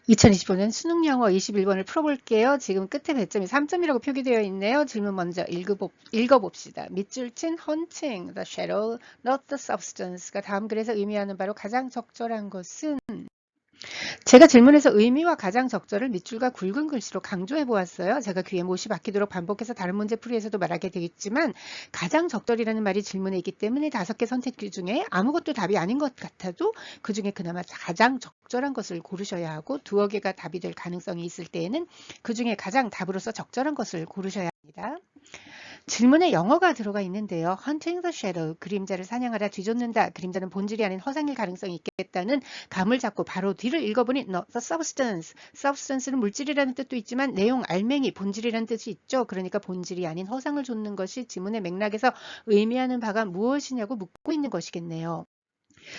2025년 수능 영어 21번을 풀어볼게요. 지금 끝에 배점이 3점이라고 표기되어 있네요. 질문 먼저 읽어봅시다. 밑줄 친 hunting, the shadow, not the substance가 다음 글에서 의미하는 바로 가장 적절한 것은 제가 질문에서 의미와 가장 적절을 밑줄과 굵은 글씨로 강조해 보았어요. 제가 귀에 못이 박히도록 반복해서 다른 문제 풀이에서도 말하게 되겠지만 가장 적절이라는 말이 질문에 있기 때문에 5개 선택지 중에 아무것도 답이 아닌 것 같아도 그 중에 그나마 가장 적절한 것을 고르셔야 하고 2개가 답이 될 가능성이 있을 때에는 그 중에 가장 답으로서 적절한 것을 고르셔야 합니다. 질문에 영어가 들어가 있는데요. Hunting the shadow, 그림자를 사냥하라, 뒤쫓는다. 그림자는 본질이 아닌 허상일 가능성이 있겠다는 감을 잡고 바로 뒤를 읽어보니 not the substance. substance는 물질이라는 뜻도 있지만 내용, 알맹이, 본질이라는 뜻이 있죠. 그러니까 본질이 아닌 허상을 좇는 것이 지문의 맥락에서 의미하는 바가 무엇이냐고 묻고 있는 것이겠네요.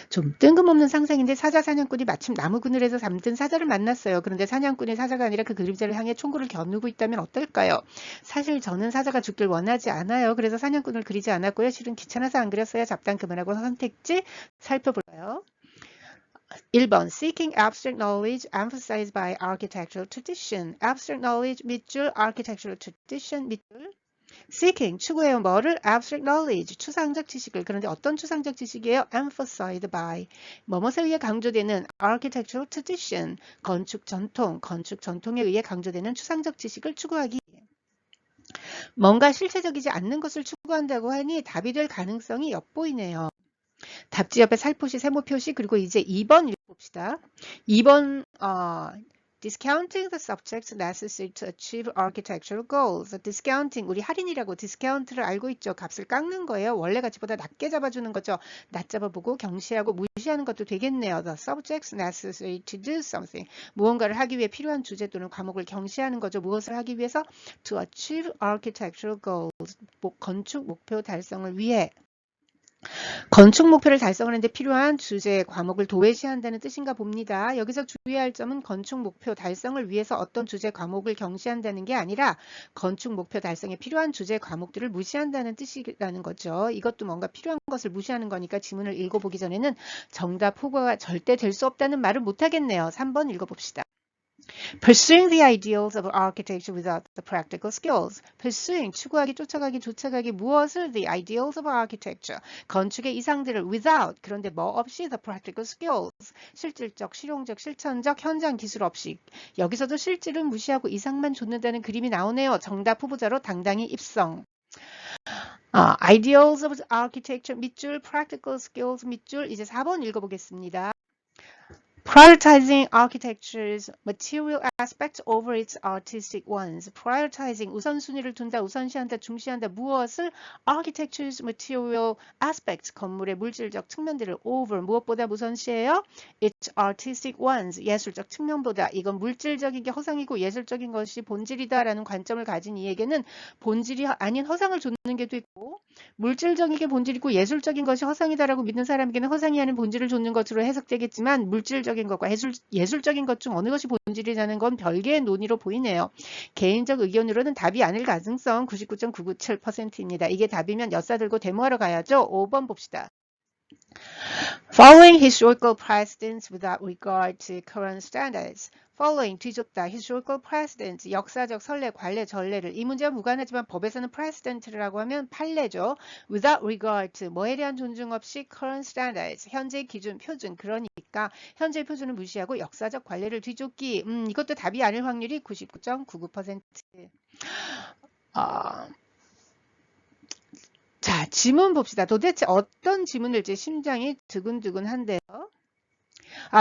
좀 뜬금없는 상상인데 사자 사냥꾼이 마침 나무 그늘에서 잠든 사자를 만났어요. 그런데 사냥꾼이 사자가 아니라 그 그림자를 향해 총구를 겨누고 있다면 어떨까요? 사실 저는 사자가 죽길 원하지 않아요. 그래서 사냥꾼을 그리지 않았고요. 실은 귀찮아서 안 그렸어요. 잡담 그만하고 선택지 살펴볼까요? 1번 Seeking abstract knowledge emphasized by architectural tradition. abstract knowledge 밑줄 architectural tradition 밑줄 Seeking, 추구해요. 뭐를? Abstract knowledge, 추상적 지식을. 그런데 어떤 추상적 지식이에요? Emphasized by, 뭐뭐에 의해 강조되는 architectural tradition, 건축 전통에 의해 강조되는 추상적 지식을 추구하기. 뭔가 실체적이지 않는 것을 추구한다고 하니 답이 될 가능성이 엿보이네요. 답지 옆에 살포시, 세모 표시, 그리고 이제 2번 읽어봅시다. 2번, discounting the subjects necessary to achieve architectural goals. discounting, 우리 할인이라고 디스카운트를 알고 있죠. 값을 깎는 거예요. 원래 가치보다 낮게 잡아주는 거죠. 낮 잡아보고 경시하고 무시하는 것도 되겠네요. The subjects necessary to do something. 무언가를 하기 위해 필요한 주제 또는 과목을 경시하는 거죠. 무엇을 하기 위해서? To achieve architectural goals. 건축 목표 달성을 위해. 건축 목표를 달성하는 데 필요한 주제, 과목을 도외시한다는 뜻인가 봅니다. 여기서 주의해야 할 점은 건축 목표 달성을 위해서 어떤 주제, 과목을 경시한다는 게 아니라 건축 목표 달성에 필요한 주제, 과목들을 무시한다는 뜻이라는 거죠. 이것도 뭔가 필요한 것을 무시하는 거니까 지문을 읽어보기 전에는 정답 후보가 절대 될 수 없다는 말을 못하겠네요. 3번 읽어봅시다. Pursuing the ideals of architecture without the practical skills. Pursuing, 추구하기, 쫓아가기 무엇을? The ideals of architecture. 건축의 이상들을 without, 그런데 뭐 없이 the practical skills. 실질적, 실용적, 실천적, 현장 기술 없이. 여기서도 실질은 무시하고 이상만 좇는다는 그림이 나오네요. 정답 후보자로 당당히 입성. Ideals of architecture 밑줄, practical skills 밑줄, 이제 4번 읽어보겠습니다. Prioritizing architecture's material aspects over its artistic ones. Prioritizing, 우선순위를 둔다, 우선시한다, 중시한다. 무엇을? Architecture's material aspects, 건물의 물질적 측면들을 over, 무엇보다 우선시해요? Its artistic ones, 예술적 측면보다. 이건 물질적인 게 허상이고 예술적인 것이 본질이다라는 관점을 가진 이에게는 본질이 아닌 허상을 좇는 게 되고, 물질적인 게 본질이고 예술적인 것이 허상이다라고 믿는 사람에게는 허상이 아닌 본질을 좇는 것으로 해석되겠지만 물질적인 것과 예술적인 것 중 어느 것이 본질이라는 건 별개의 논의로 보이네요. 개인적 의견으로는 답이 아닐 가능성 99.997%입니다. 이게 답이면 엿사 들고 데모하러 가야죠. 5번 봅시다. Following historical precedents without regard to current standards. Following, 뒤쫓다, historical precedents, 역사적 선례, 관례, 전례를. 이 문제와 무관하지만 법에서는 precedent라고 하면 판례죠. Without regard to, 뭐에 대한 존중 없이 current standards, 현재 기준, 표준. 그러니까 현재 표준을 무시하고 역사적 관례를 뒤쫓기. 이것도 답이 아닐 확률이 99.99%. 자, 지문 봅시다. 도대체 어떤 지문일지 심장이 두근두근한데요.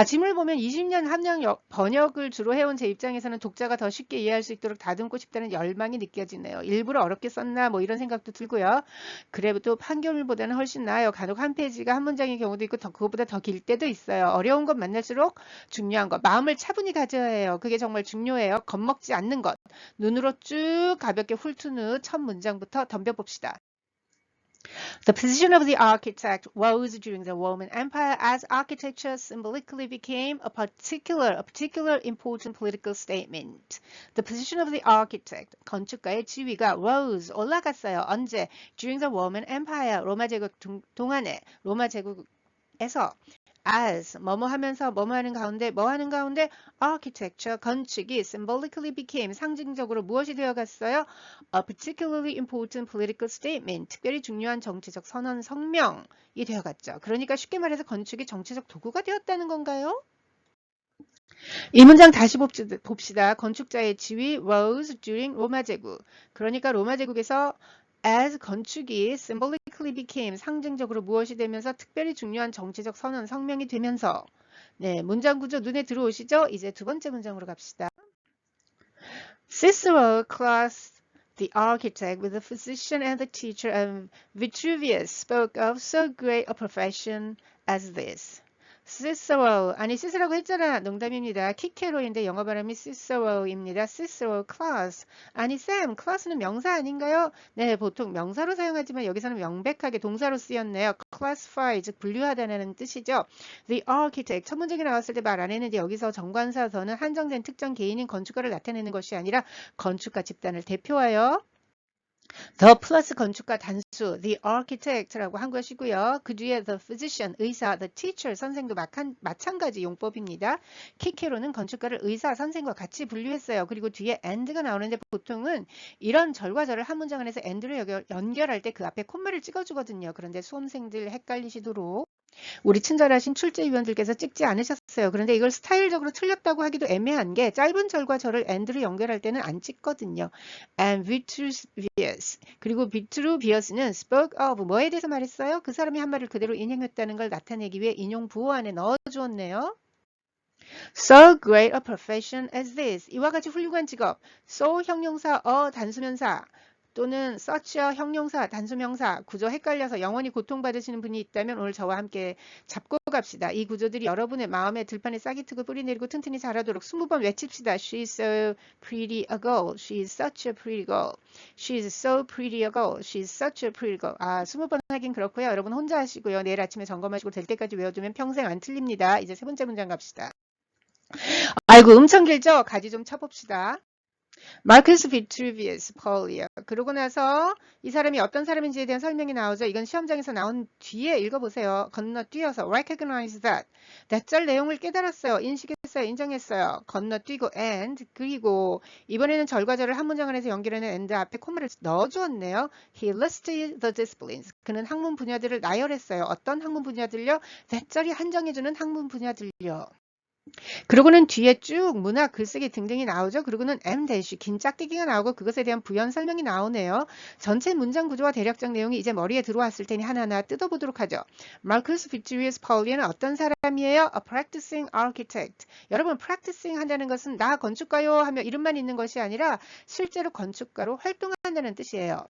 지문을 보면 20년 함량 번역을 주로 해온 제 입장에서는 독자가 더 쉽게 이해할 수 있도록 다듬고 싶다는 열망이 느껴지네요. 일부러 어렵게 썼나 뭐 이런 생각도 들고요. 그래도 판결문보다는 훨씬 나아요. 간혹 한 페이지가 한 문장의 경우도 있고 그거보다 더 길 때도 있어요. 어려운 것 만날수록 중요한 것. 마음을 차분히 가져야 해요. 그게 정말 중요해요. 겁먹지 않는 것. 눈으로 쭉 가볍게 훑은 후 첫 문장부터 덤벼봅시다. The position of the architect rose during the Roman Empire as architecture symbolically became a particular important political statement. The position of the architect, 건축가의 지위가 rose, 올라갔어요. 언제? During the Roman Empire, 로마 제국 동안에, 로마 제국에서 as 뭐뭐 하면서 뭐뭐 하는 가운데 뭐 하는 가운데 architecture 건축이 symbolically became 상징적으로 무엇이 되어갔어요? A particularly important political statement 특별히 중요한 정치적 선언 성명이 되어갔죠. 그러니까 쉽게 말해서 건축이 정치적 도구가 되었다는 건가요? 이 문장 다시 봅시다. 건축자의 지위 rose during 로마 제국. 그러니까 로마 제국에서 as 건축이 symbolically became 상징적으로 무엇이 되면서 특별히 중요한 정치적 선언 성명이 되면서 네, 문장 구조 눈에 들어오시죠? 이제 두 번째 문장으로 갑시다. Cicero classed the architect with the physician and the teacher, and Vitruvius spoke of so great a profession as this. Cicero, 아니 시스라고 했잖아. 농담입니다. 키케로인데 영어 발음이 Cicero입니다. Cicero class. 아니 쌤, class는 명사 아닌가요? 네, 보통 명사로 사용하지만 여기서는 명백하게 동사로 쓰였네요. classify, 즉 분류하다는 뜻이죠. The architect, 첫 문장이 나왔을 때 말 안 했는데 여기서 정관사서는 한정된 특정 개인인 건축가를 나타내는 것이 아니라 건축가 집단을 대표하여 the 플러스 건축가 단수, the architect라고 한 것이고요. 그 뒤에 the physician, 의사, the teacher, 선생도 마찬가지 용법입니다. 키케로는 건축가를 의사, 선생과 같이 분류했어요. 그리고 뒤에 and가 나오는데 보통은 이런 절과 절을 한 문장 안에서 and로 연결할 때 그 앞에 콤마를 찍어주거든요. 그런데 수험생들 헷갈리시도록 우리 친절하신 출제위원들께서 찍지 않으셨어요. 그런데 이걸 스타일적으로 틀렸다고 하기도 애매한 게 짧은 절과 절을 and로 연결할 때는 안 찍거든요. And Vitruvius. 그리고 Vitruvius는 spoke of 뭐에 대해서 말했어요? 그 사람이 한 말을 그대로 인용했다는 걸 나타내기 위해 인용 부호 안에 넣어주었네요. So great a profession as this. 이와 같이 훌륭한 직업. So 형용사, 단수명사. 또는 such의 형용사, 단수명사, 구조 헷갈려서 영원히 고통받으시는 분이 있다면 오늘 저와 함께 잡고 갑시다. 이 구조들이 여러분의 마음에 들판에 싹이 트고 뿌리 내리고 튼튼히 자라도록 20번 외칩시다. She's so pretty a girl. She's such a pretty girl. She's so pretty a girl. She's such a pretty girl. 20번 하긴 그렇고요. 여러분 혼자 하시고요. 내일 아침에 점검하시고 될 때까지 외워두면 평생 안 틀립니다. 이제 세 번째 문장 갑시다. 아이고 엄청 길죠? 가지 좀 쳐봅시다. 마르크스 비트루비우스 폴리오. 그러고 나서 이 사람이 어떤 사람인지에 대한 설명이 나오죠. 이건 시험장에서 나온 뒤에 읽어보세요. 건너뛰어서 recognize that. 낯절 내용을 깨달았어요. 인식했어요. 인정했어요. 건너뛰고 and 그리고 이번에는 절과 절을 한 문장 안에서 연결하는 and 앞에 콤마를 넣어주었네요. He listed the disciplines. 그는 학문 분야들을 나열했어요. 어떤 학문 분야들요? 낯절이 한정해주는 학문 분야들요. 그리고는 뒤에 쭉 문학, 글쓰기 등등이 나오죠. 그리고는 긴 짝대기가 나오고 그것에 대한 부연 설명이 나오네요. 전체 문장 구조와 대략적 내용이 이제 머리에 들어왔을 테니 하나하나 뜯어보도록 하죠. 마르쿠스 비트루비우스 폴리오는 어떤 사람이에요? A practicing architect. 여러분 practicing 한다는 것은 나 건축가요 하며 이름만 있는 것이 아니라 실제로 건축가로 활동한다는 뜻이에요.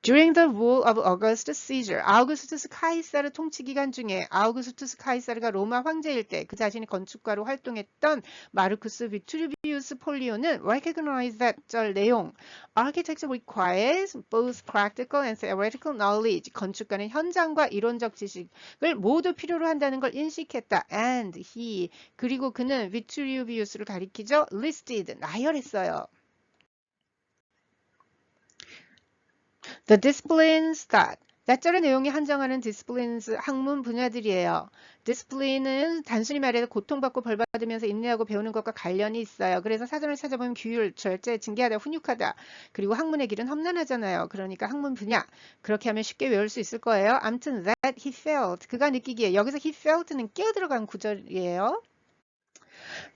During the rule of Augustus Caesar, 아우구스투스 카이사르 통치 기간 중에 아우구스투스 카이사르가 로마 황제일 때 그 자신이 건축가로 활동했던 마르쿠스 비트루비우스 폴리오는 recognize that 절 내용 Architecture requires both practical and theoretical knowledge. 건축가는 현장과 이론적 지식을 모두 필요로 한다는 걸 인식했다. And he 그리고 그는 비트루비우스를 가리키죠. listed 나열했어요. The disciplines that 낯절의 내용이 한정하는 disciplines 학문 분야들이에요. discipline은 단순히 말해서 고통받고 벌받으면서 인내하고 배우는 것과 관련이 있어요. 그래서 사전을 찾아보면 규율, 절제, 징계하다, 훈육하다. 그리고 학문의 길은 험난하잖아요. 그러니까 학문 분야. 그렇게 하면 쉽게 외울 수 있을 거예요. 아무튼 that he felt. 그가 느끼기에 여기서 he felt는 끼어들어간 구절이에요.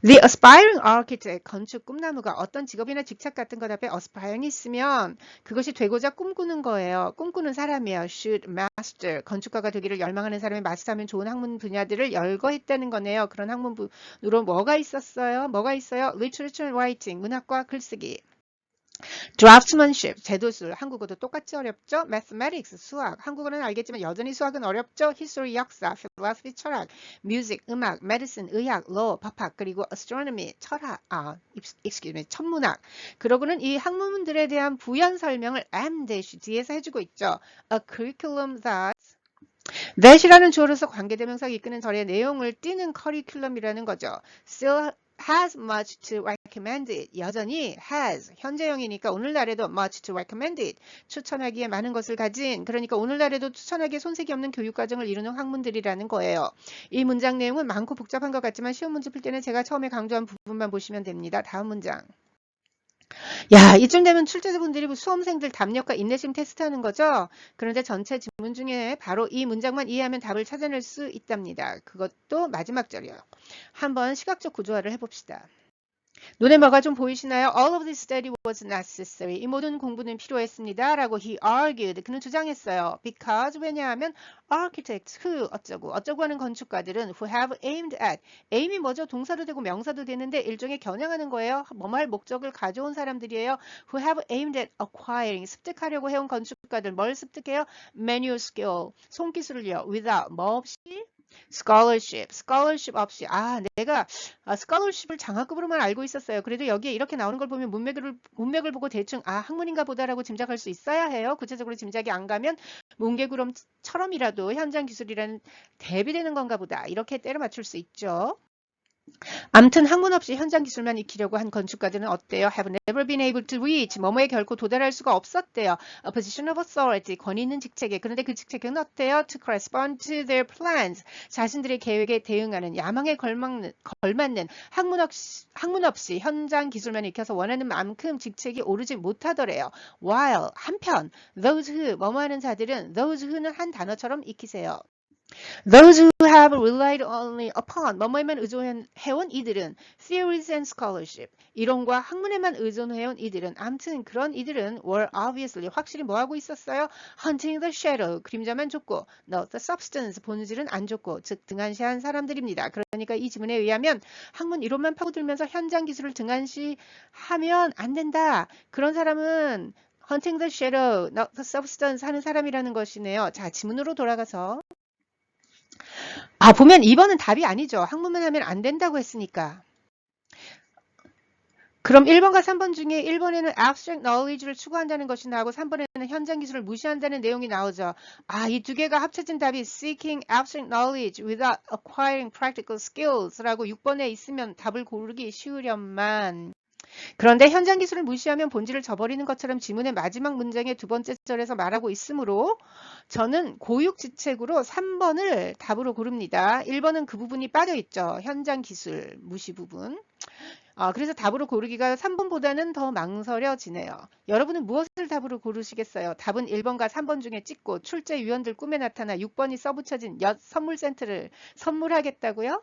The aspiring architect, 건축 꿈나무가 어떤 직업이나 직책 같은 것 앞에 aspiring이 있으면 그것이 되고자 꿈꾸는 거예요. 꿈꾸는 사람이에요. Should master, 건축가가 되기를 열망하는 사람이 마스터하면 좋은 학문 분야들을 열거했다는 거네요. 그런 학문으로 뭐가 있었어요? 뭐가 있어요? Literature and writing, 문학과 글쓰기. Draftsmanship, 제도술, 한국어도 똑같이 어렵죠? Mathematics, 수학, 한국어는 알겠지만 여전히 수학은 어렵죠? History, 역사, Philosophy, 철학, Music, 음악, Medicine, 의학, Law, 법학, 그리고 Astronomy, 철학, 천문학. 그러고는 이 학문들에 대한 부연 설명을 M-뒤에서 해주고 있죠. A curriculum that이라는 주어로서 관계대명사가 이끄는 절의 내용을 띠는 커리큘럼이라는 거죠. Still has much to recommend it. 여전히 has, 현재형이니까 오늘날에도 much to recommend it. 추천하기에 많은 것을 가진, 그러니까 오늘날에도 추천하기에 손색이 없는 교육과정을 이루는 학문들이라는 거예요. 이 문장 내용은 많고 복잡한 것 같지만 시험 문제 풀 때는 제가 처음에 강조한 부분만 보시면 됩니다. 다음 문장. 야, 이쯤 되면 출제자분들이 수험생들 답력과 인내심 테스트하는 거죠. 그런데 전체 지문 중에 바로 이 문장만 이해하면 답을 찾아낼 수 있답니다. 그것도 마지막 절이요. 한번 시각적 구조화를 해봅시다. 눈에 뭐가 좀 보이시나요? All of this study was necessary. 이 모든 공부는 필요했습니다. 라고 he argued. 그는 주장했어요. Because 왜냐하면 architects who 어쩌고 하는 건축가들은 who have aimed at. aim이 뭐죠? 동사도 되고 명사도 되는데 일종의 겨냥하는 거예요. 뭐할 목적을 가져온 사람들이에요. Who have aimed at acquiring. 습득하려고 해온 건축가들. 뭘 습득해요? manual skill. 손기술을요. without 뭐 없이? scholarship 없이. 내가 scholarship을 장학금으로만 알고 있었어요. 그래도 여기에 이렇게 나오는 걸 보면 문맥을 보고 대충 학문인가 보다라고 짐작할 수 있어야 해요. 구체적으로 짐작이 안 가면 뭉게구름처럼이라도 현장 기술이라는 대비되는 건가 보다. 이렇게 때려 맞출 수 있죠. 암튼 학문 없이 현장 기술만 익히려고 한 건축가들은 어때요? Have never been able to reach. 뭐뭐에 결코 도달할 수가 없었대요. A position of authority. 권위 있는 직책에. 그런데 그 직책은 어때요? To correspond to their plans. 자신들의 계획에 대응하는 야망에 걸맞는 학문 없이 현장 기술만 익혀서 원하는 만큼 직책이 오르지 못하더래요. While 한편 those who 뭐뭐 하는 자들은 those who는 한 단어처럼 익히세요. Those who have relied only upon 뭐뭐에만 의존해온 이들은 theories and scholarship 이론과 학문에만 의존해온 이들은 아무튼 그런 이들은 were obviously 확실히 뭐하고 있었어요? Hunting the shadow 그림자만 줬고 not the substance 본질은 안 줬고 즉 등한시한 사람들입니다. 그러니까 이 지문에 의하면 학문 이론만 파고들면서 현장 기술을 등한시하면 안 된다. 그런 사람은 hunting the shadow, not the substance 하는 사람이라는 것이네요. 자, 지문으로 돌아가서 보면 2번은 답이 아니죠. 학문만 하면 안 된다고 했으니까. 그럼 1번과 3번 중에 1번에는 abstract knowledge를 추구한다는 것이 나오고 3번에는 현장 기술을 무시한다는 내용이 나오죠. 이 두 개가 합쳐진 답이 seeking abstract knowledge without acquiring practical skills 라고 6번에 있으면 답을 고르기 쉬우련만. 그런데 현장 기술을 무시하면 본질을 저버리는 것처럼 지문의 마지막 문장의 두 번째 절에서 말하고 있으므로 저는 고육지책으로 3번을 답으로 고릅니다. 1번은 그 부분이 빠져있죠. 현장 기술 무시 부분. 그래서 답으로 고르기가 3번보다는 더 망설여지네요. 여러분은 무엇을 답으로 고르시겠어요? 답은 1번과 3번 중에 찍고 출제 위원들 꿈에 나타나 6번이 써붙여진 엿 선물 세트를 선물하겠다고요?